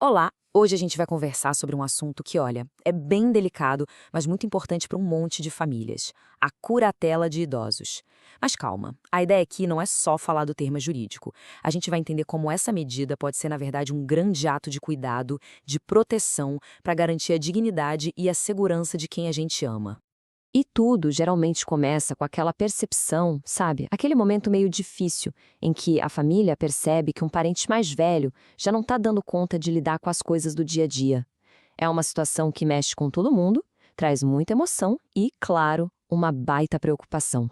Olá! Hoje a gente vai conversar sobre um assunto que, olha, é bem delicado, mas muito importante para um monte de famílias: a curatela de idosos. Mas calma, a ideia aqui não é só falar do termo jurídico. A gente vai entender como essa medida pode ser, na verdade, um grande ato de cuidado, de proteção, para garantir a dignidade e a segurança de quem a gente ama. E tudo geralmente começa com aquela percepção, sabe? Aquele momento meio difícil em que a família percebe que um parente mais velho já não está dando conta de lidar com as coisas do dia a dia. É uma situação que mexe com todo mundo, traz muita emoção e, claro, uma baita preocupação.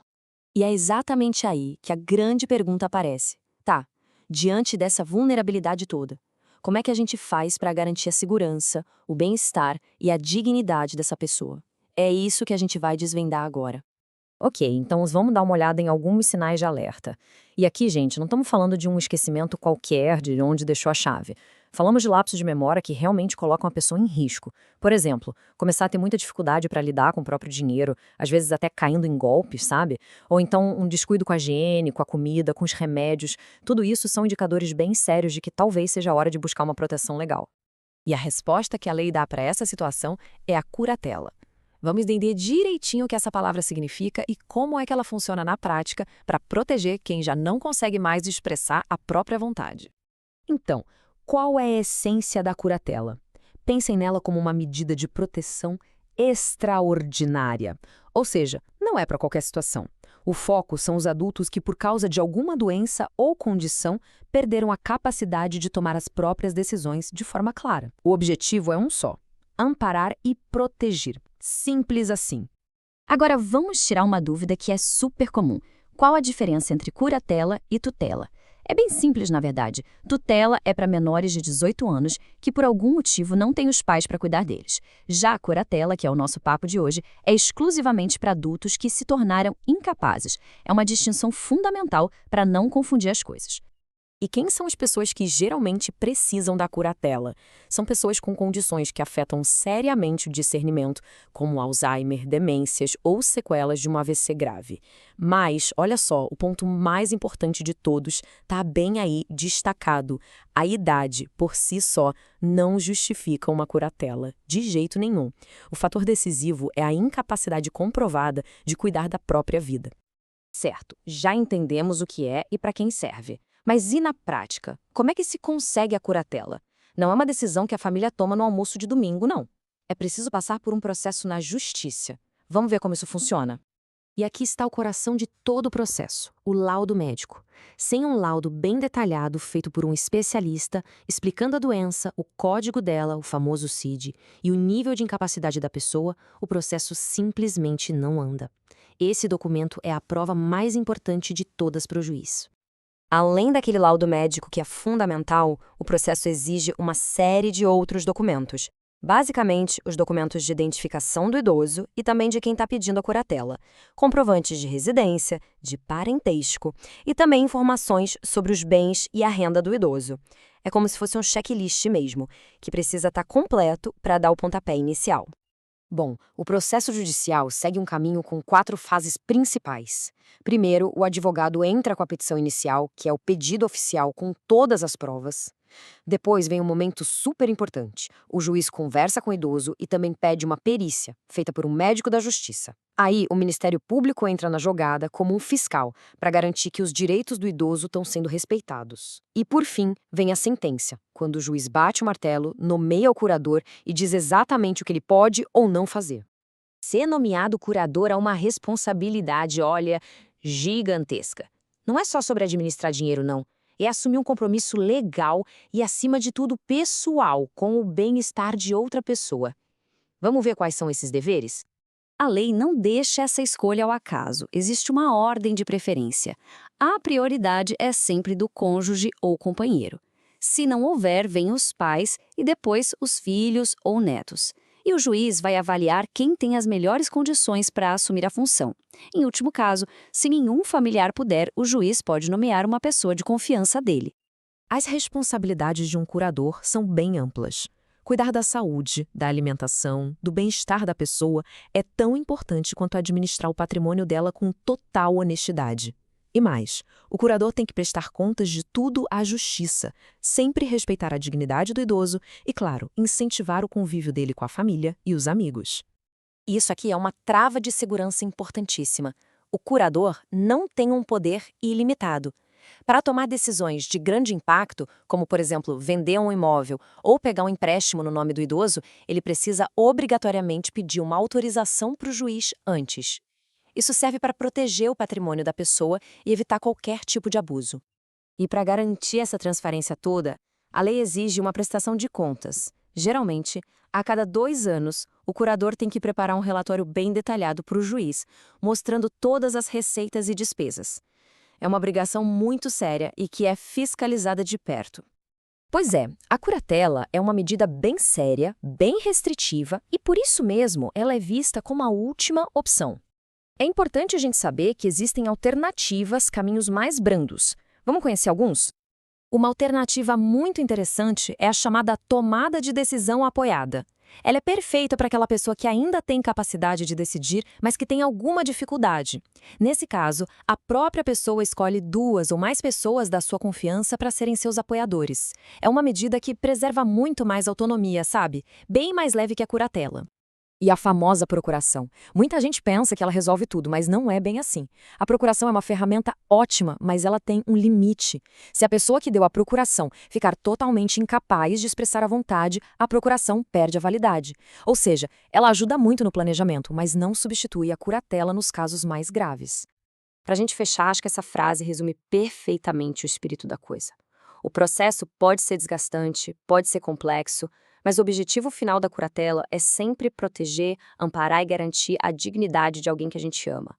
E é exatamente aí que a grande pergunta aparece. Tá, diante dessa vulnerabilidade toda, como é que a gente faz para garantir a segurança, o bem-estar e a dignidade dessa pessoa? É isso que a gente vai desvendar agora. Ok, então vamos dar uma olhada em alguns sinais de alerta. E aqui, gente, não estamos falando de um esquecimento qualquer de onde deixou a chave. Falamos de lapsos de memória que realmente colocam a pessoa em risco. Por exemplo, começar a ter muita dificuldade para lidar com o próprio dinheiro, às vezes até caindo em golpes, sabe? Ou então um descuido com a higiene, com a comida, com os remédios. Tudo isso são indicadores bem sérios de que talvez seja a hora de buscar uma proteção legal. E a resposta que a lei dá para essa situação é a curatela. Vamos entender direitinho o que essa palavra significa e como é que ela funciona na prática para proteger quem já não consegue mais expressar a própria vontade. Então, qual é a essência da curatela? Pensem nela como uma medida de proteção extraordinária. Ou seja, não é para qualquer situação. O foco são os adultos que, por causa de alguma doença ou condição, perderam a capacidade de tomar as próprias decisões de forma clara. O objetivo é um só: amparar e proteger. Simples assim. Agora vamos tirar uma dúvida que é super comum. Qual a diferença entre curatela e tutela? É bem simples, na verdade. Tutela é para menores de 18 anos que, por algum motivo, não têm os pais para cuidar deles. Já a curatela, que é o nosso papo de hoje, é exclusivamente para adultos que se tornaram incapazes. É uma distinção fundamental para não confundir as coisas. E quem são as pessoas que geralmente precisam da curatela? São pessoas com condições que afetam seriamente o discernimento, como Alzheimer, demências ou sequelas de um AVC grave. Mas, olha só, o ponto mais importante de todos está bem aí destacado. A idade, por si só, não justifica uma curatela, de jeito nenhum. O fator decisivo é a incapacidade comprovada de cuidar da própria vida. Certo, já entendemos o que é e para quem serve. Mas e na prática? Como é que se consegue a curatela? Não é uma decisão que a família toma no almoço de domingo, não. É preciso passar por um processo na justiça. Vamos ver como isso funciona? E aqui está o coração de todo o processo, o laudo médico. Sem um laudo bem detalhado feito por um especialista, explicando a doença, o código dela, o famoso CID, e o nível de incapacidade da pessoa, o processo simplesmente não anda. Esse documento é a prova mais importante de todas para o juiz. Além daquele laudo médico que é fundamental, o processo exige uma série de outros documentos. Basicamente, os documentos de identificação do idoso e também de quem está pedindo a curatela, comprovantes de residência, de parentesco e também informações sobre os bens e a renda do idoso. É como se fosse um checklist mesmo, que precisa estar completo para dar o pontapé inicial. Bom, o processo judicial segue um caminho com 4 fases principais. Primeiro, o advogado entra com a petição inicial, que é o pedido oficial com todas as provas. Depois vem um momento super importante. O juiz conversa com o idoso e também pede uma perícia, feita por um médico da justiça. Aí, o Ministério Público entra na jogada como um fiscal, para garantir que os direitos do idoso estão sendo respeitados. E, por fim, vem a sentença, quando o juiz bate o martelo, nomeia o curador e diz exatamente o que ele pode ou não fazer. Ser nomeado curador é uma responsabilidade, olha, gigantesca. Não é só sobre administrar dinheiro, não. É assumir um compromisso legal e, acima de tudo, pessoal, com o bem-estar de outra pessoa. Vamos ver quais são esses deveres? A lei não deixa essa escolha ao acaso. Existe uma ordem de preferência. A prioridade é sempre do cônjuge ou companheiro. Se não houver, vêm os pais e depois os filhos ou netos. E o juiz vai avaliar quem tem as melhores condições para assumir a função. Em último caso, se nenhum familiar puder, o juiz pode nomear uma pessoa de confiança dele. As responsabilidades de um curador são bem amplas. Cuidar da saúde, da alimentação, do bem-estar da pessoa é tão importante quanto administrar o patrimônio dela com total honestidade. E mais, o curador tem que prestar contas de tudo à justiça, sempre respeitar a dignidade do idoso e, claro, incentivar o convívio dele com a família e os amigos. Isso aqui é uma trava de segurança importantíssima. O curador não tem um poder ilimitado. Para tomar decisões de grande impacto, como, por exemplo, vender um imóvel ou pegar um empréstimo no nome do idoso, ele precisa obrigatoriamente pedir uma autorização para o juiz antes. Isso serve para proteger o patrimônio da pessoa e evitar qualquer tipo de abuso. E para garantir essa transparência toda, a lei exige uma prestação de contas. Geralmente, a cada 2 anos, o curador tem que preparar um relatório bem detalhado para o juiz, mostrando todas as receitas e despesas. É uma obrigação muito séria e que é fiscalizada de perto. Pois é, a curatela é uma medida bem séria, bem restritiva e, por isso mesmo, ela é vista como a última opção. É importante a gente saber que existem alternativas, caminhos mais brandos. Vamos conhecer alguns? Uma alternativa muito interessante é a chamada tomada de decisão apoiada. Ela é perfeita para aquela pessoa que ainda tem capacidade de decidir, mas que tem alguma dificuldade. Nesse caso, a própria pessoa escolhe 2 ou mais pessoas da sua confiança para serem seus apoiadores. É uma medida que preserva muito mais autonomia, sabe? Bem mais leve que a curatela. E a famosa procuração. Muita gente pensa que ela resolve tudo, mas não é bem assim. A procuração é uma ferramenta ótima, mas ela tem um limite. Se a pessoa que deu a procuração ficar totalmente incapaz de expressar a vontade, a procuração perde a validade. Ou seja, ela ajuda muito no planejamento, mas não substitui a curatela nos casos mais graves. Para a gente fechar, acho que essa frase resume perfeitamente o espírito da coisa. O processo pode ser desgastante, pode ser complexo, mas o objetivo final da curatela é sempre proteger, amparar e garantir a dignidade de alguém que a gente ama.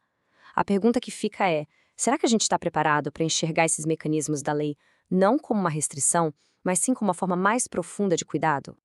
A pergunta que fica é: será que a gente está preparado para enxergar esses mecanismos da lei não como uma restrição, mas sim como uma forma mais profunda de cuidado?